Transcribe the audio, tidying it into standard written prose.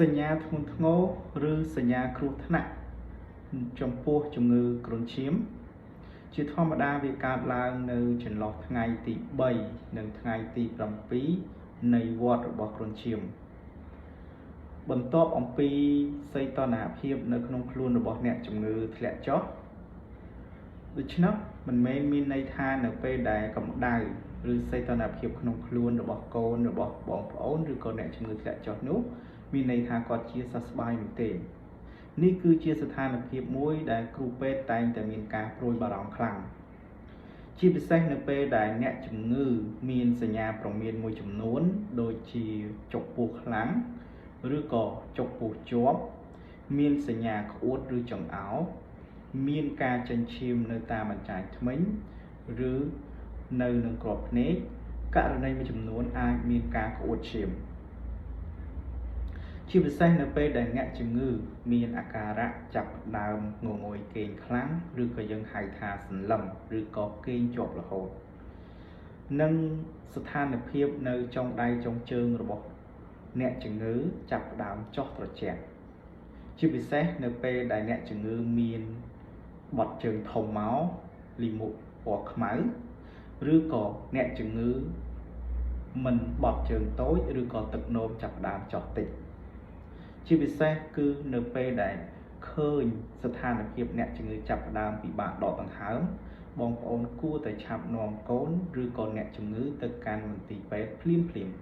សញ្ញាធ្ងន់ធ្ងរឬសញ្ញាគ្រោះថ្នាក់ចំពោះជំងឺគ្រុនឈាមជាធម្មតាវាកើតឡើងនៅចន្លោះថ្ងៃទី3និងថ្ងៃទី7នៃវដ្តរបស់គ្រុនឈាមបន្ទាប់អំពីសីតុណ្ហភាពនៅក្នុងខ្លួនរបស់អ្នកជំងឺធ្លាក់ចុះដូច្នោះមិនមែនមានន័យថានៅពេលដែលកម្ដៅឬសីតុណ្ហភាពក្នុងខ្លួនរបស់កូនរបស់បងប្អូនឬក៏អ្នកជំងឺធ្លាក់ចុះនោះមានន័យថាគាត់ជាសះស្បើយនោះទេនេះគឺជាស្ថានភាពមួយដែលគ្រូពេទ្យតែងតែមានការព្រួយបារម្ភខ្លាំងជាពិសេសនៅពេលដែលអ្នកជំងឺមានសញ្ញាព្រមានមួយចំនួនដូចជាចុកពោះខ្លាំងឬក៏ចុកពោះជាប់មានសញ្ញាក្អួតឬចង្អោរមានការចិញ្ចៀមនៅតាមអញ្ចាញធ្មេញឬនៅនឹងក្របភ្នែកករណីមួយចំនួនអាចមានការក្អួតឈាមជាពិសេសនៅពេលដែលអ្នកជំងឺមានអាការៈចាប់ផ្ដើមងងុយគេងខ្លាំងឬក៏យើងហៅថាសន្លឹមឬក៏គេងជាប់រហូតនិងស្ថានភាពនៅចុងដៃចុងជើងរបស់អ្នកជំងឺចាប់ផ្ដើមចុះត្រជាក់ជាពិសេសនៅពេលដែលអ្នកជំងឺមានបត់ជើងធំមកលីមុខពណ៌ខ្មៅឬក៏អ្នកជំងឺមិនបត់ជើងតូចឬក៏ទឹកនោមចាប់ផ្ដើមចុះតិចជាពិសេសគឺនៅពេលដែលឃើញស្ថានភាពអ្នកជំងឺចាប់ផ្ដើមពិបាកដកដង្ហើមបងប្អូនគួរតែឆាប់នាំកូនឬក៏អ្នកជំងឺទៅកាន់មន្ទីរពេទ្យភ្លាមៗ